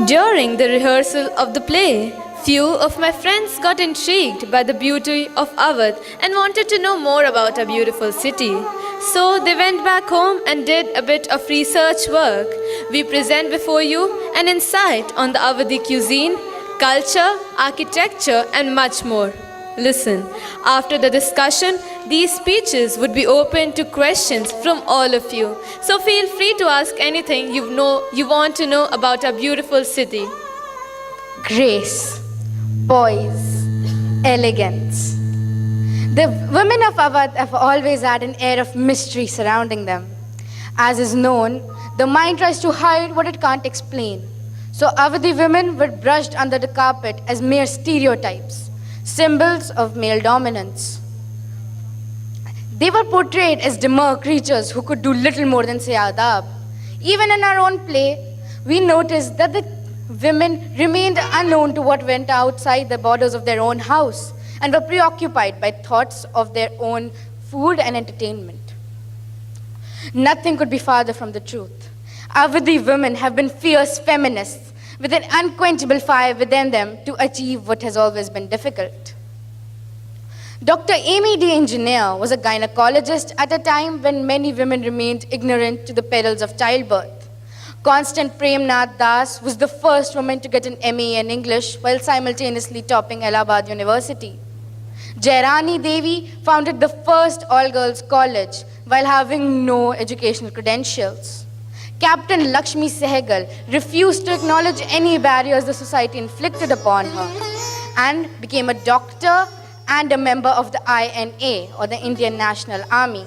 During the rehearsal of the play, few of my friends got intrigued by the beauty of Awadh and wanted to know more about our beautiful city. So they went back home and did a bit of research work. We present before you an insight on the Awadhi cuisine, culture, architecture, and much more. Listen, after the discussion, these speeches would be open to questions from all of you. So feel free to ask anything you want to know about our beautiful city. Grace, poise, elegance. The women of Awadh have always had an air of mystery surrounding them. As is known, the mind tries to hide what it can't explain. So Awadhi women were brushed under the carpet as mere stereotypes, symbols of male dominance. They were portrayed as demure creatures who could do little more than say adab. Even in our own play, we noticed that the women remained unknown to what went outside the borders of their own house and were preoccupied by thoughts of their own food and entertainment. Nothing could be farther from the truth. Awadhi women have been fierce feminists with an unquenchable fire within them to achieve what has always been difficult. Dr. Amy D. Engineer was a gynecologist at a time when many women remained ignorant to the perils of childbirth. Constant Premnath Das was the first woman to get an MA in English while simultaneously topping Allahabad University. Jairani Devi founded the first all-girls college while having no educational credentials. Captain Lakshmi Sehgal refused to acknowledge any barriers the society inflicted upon her and became a doctor and a member of the INA, or the Indian National Army.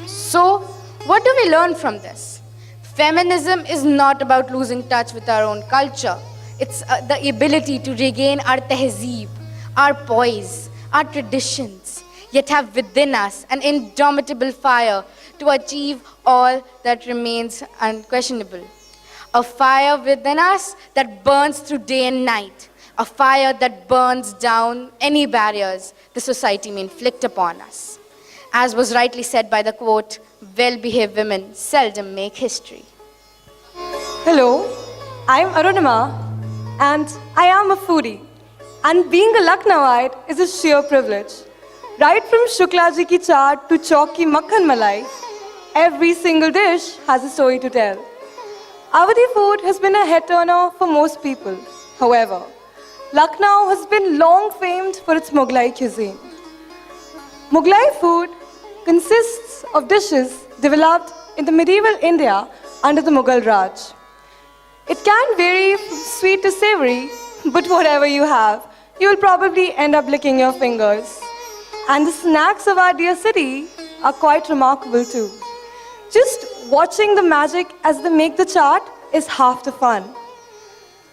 So, what do we learn from this? Feminism is not about losing touch with our own culture. It's the ability to regain our tehzeeb, our poise, our traditions, yet have within us an indomitable fire to achieve all that remains unquestionable. A fire within us that burns through day and night. A fire that burns down any barriers the society may inflict upon us. As was rightly said by the quote, well-behaved women seldom make history. Hello, I'm Arunima and I am a foodie. And being a Lucknowite is a sheer privilege. Right from Shukla ji ki chaat to chalk ki makhan malai, every single dish has a story to tell. Awadhi food has been a head turner for most people. However, Lucknow has been long famed for its Mughlai cuisine. Mughlai food consists of dishes developed in the medieval India under the Mughal Raj. It can vary from sweet to savory, but whatever you have, you will probably end up licking your fingers. And the snacks of our dear city are quite remarkable too. Just watching the magic as they make the chaat is half the fun.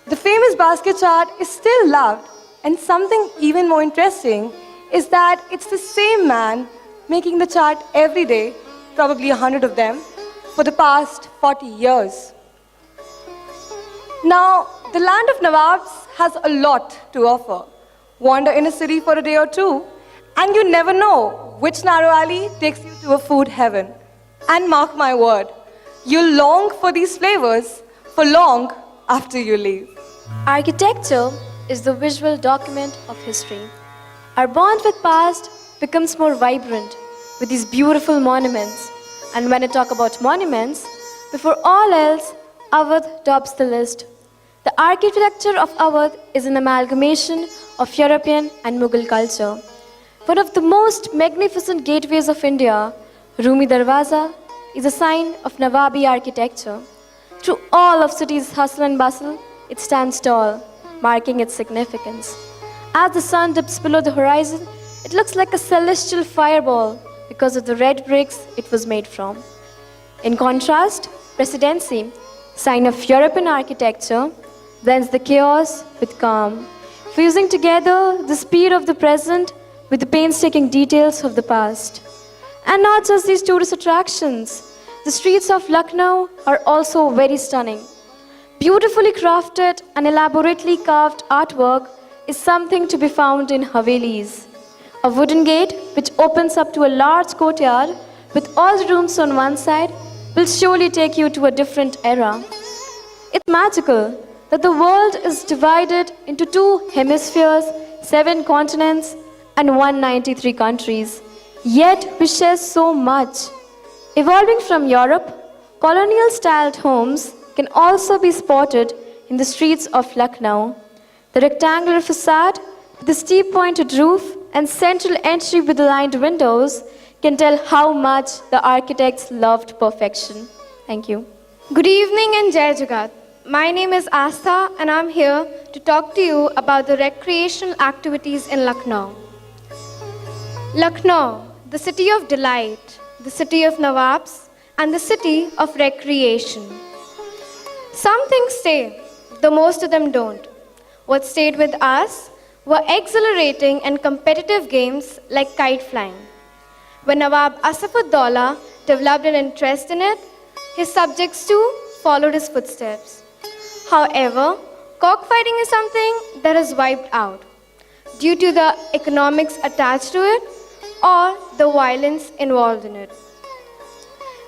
The famous basket chaat is still loved, and something even more interesting is that it's the same man making the chaat every day, probably 100 of them, for the past 40 years. Now, the land of Nawabs has a lot to offer. Wander in a city for a day or two, and you never know which narrow alley takes you to a food heaven. And mark my word, you'll long for these flavors for long after you leave. Architecture is the visual document of history. Our bond with past becomes more vibrant with these beautiful monuments. And when I talk about monuments, before all else, Awadh tops the list. The architecture of Awadh is an amalgamation of European and Mughal culture. One of the most magnificent gateways of India, Rumi Darwaza, is a sign of Nawabi architecture. Through all of city's hustle and bustle, it stands tall, marking its significance. As the sun dips below the horizon, it looks like a celestial fireball because of the red bricks it was made from. In contrast, Presidency, sign of European architecture, blends the chaos with calm, fusing together the speed of the present with the painstaking details of the past. And not just these tourist attractions, the streets of Lucknow are also very stunning. Beautifully crafted and elaborately carved artwork is something to be found in Havelis. A wooden gate which opens up to a large courtyard with all the rooms on one side will surely take you to a different era. It's magical, that the world is divided into 2 hemispheres, 7 continents, and 193 countries. Yet we share so much. Evolving from Europe, colonial-styled homes can also be spotted in the streets of Lucknow. The rectangular facade with the steep pointed roof and central entry with lined windows can tell how much the architects loved perfection. Thank you. Good evening and Jai Jagat. My name is Astha and I'm here to talk to you about the recreational activities in Lucknow. Lucknow, the city of delight, the city of Nawabs, and the city of recreation. Some things stay, though most of them don't. What stayed with us were exhilarating and competitive games like kite flying. When Nawab Asaf-ud-Daula developed an interest in it, his subjects too followed his footsteps. However, cockfighting is something that is wiped out due to the economics attached to it or the violence involved in it.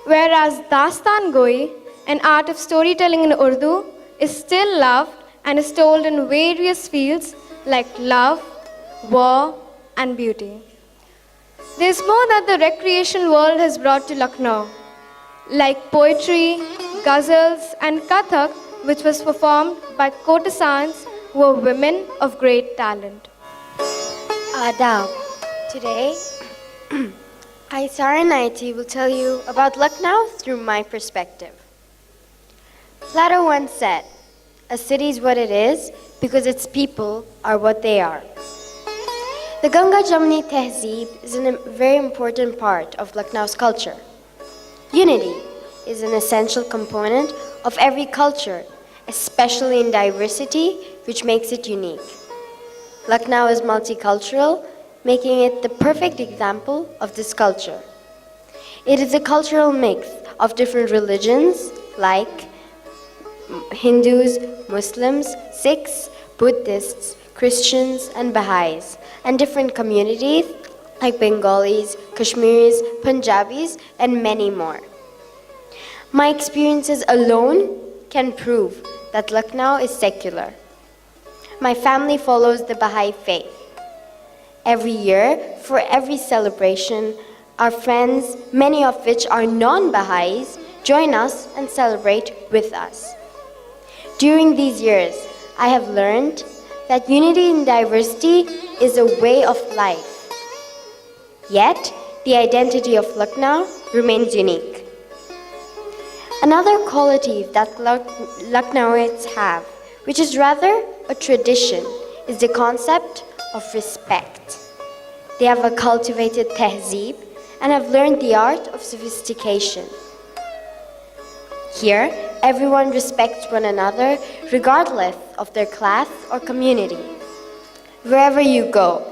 Whereas Dastan Goi, an art of storytelling in Urdu, is still loved and is told in various fields like love, war, and beauty. There is more that the recreation world has brought to Lucknow, like poetry, ghazals, and Kathak, which was performed by courtesans who were women of great talent. Adab. Today, Aisara Naiti will tell you about Lucknow through my perspective. Plato once said, "A city is what it is because its people are what they are." The Ganga Jamni Tehzeeb is a very important part of Lucknow's culture. Unity is an essential component of every culture, especially in diversity, which makes it unique. Lucknow is multicultural, making it the perfect example of this culture. It is a cultural mix of different religions like Hindus, Muslims, Sikhs, Buddhists, Christians, and Baha'is, and different communities like Bengalis, Kashmiris, Punjabis, and many more. My experiences alone can prove that Lucknow is secular. My family follows the Baha'i faith. Every year, for every celebration, our friends, many of which are non-Baha'is, join us and celebrate with us. During these years, I have learned that unity in diversity is a way of life. Yet, the identity of Lucknow remains unique. Another quality that Lucknowites have, which is rather a tradition, is the concept of respect. They have a cultivated tehzeeb and have learned the art of sophistication. Here, everyone respects one another regardless of their class or community. Wherever you go,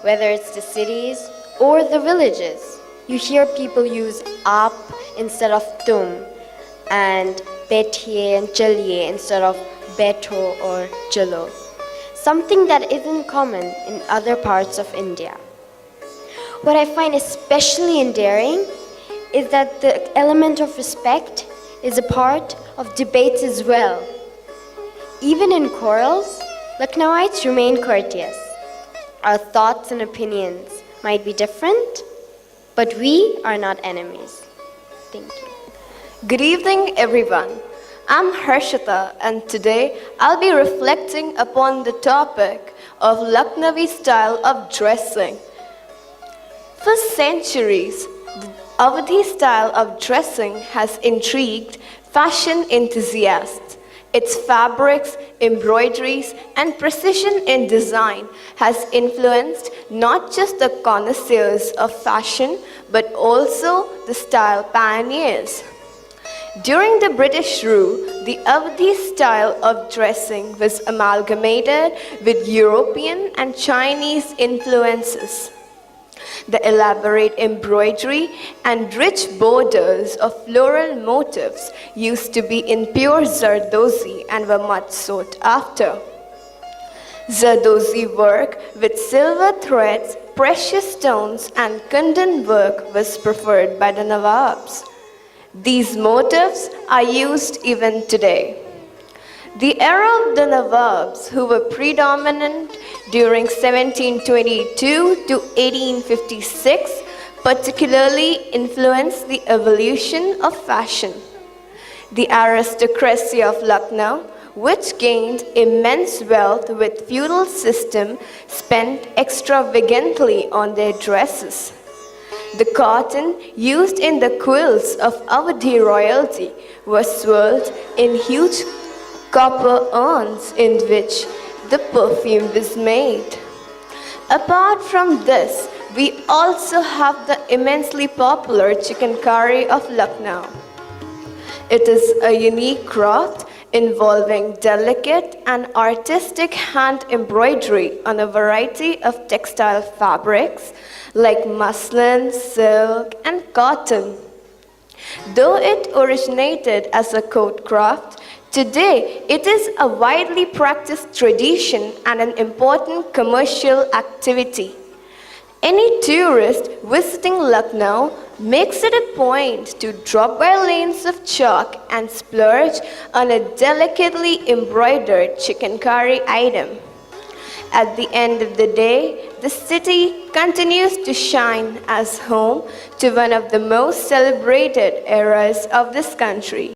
whether it's the cities or the villages, you hear people use aap instead of tum and bethiye and chaliye instead of betho or chalo, something that isn't common in other parts of India. What I find especially endearing is that the element of respect is a part of debates as well. Even in quarrels, Lucknowites remain courteous. Our thoughts and opinions might be different, but we are not enemies. Thank you. Good evening, everyone. I'm Harshita, and today I'll be reflecting upon the topic of Lucknowi style of dressing. For centuries, the Awadhi style of dressing has intrigued fashion enthusiasts. Its fabrics, embroideries, and precision in design has influenced not just the connoisseurs of fashion, but also the style pioneers. During the British rule, the Awadhi style of dressing was amalgamated with European and Chinese influences. The elaborate embroidery and rich borders of floral motifs used to be in pure Zardozi and were much sought after. Zardozi work with silver threads, precious stones, and kundan work was preferred by the Nawabs. These motifs are used even today. The era of the Nawabs, who were predominant during 1722 to 1856, particularly influenced the evolution of fashion. The aristocracy of Lucknow, which gained immense wealth with feudal system, spent extravagantly on their dresses. The cotton used in the quilts of Awadh royalty was swirled in huge copper urns in which the perfume was made. Apart from this, we also have the immensely popular chicken curry of Lucknow. It is a unique craft involving delicate and artistic hand embroidery on a variety of textile fabrics like muslin, silk, and cotton. Though it originated as a court craft, today it is a widely practiced tradition and an important commercial activity. Any tourist visiting Lucknow makes it a point to drop by lanes of chalk and splurge on a delicately embroidered chicken curry item. At the end of the day, the city continues to shine as home to one of the most celebrated eras of this country.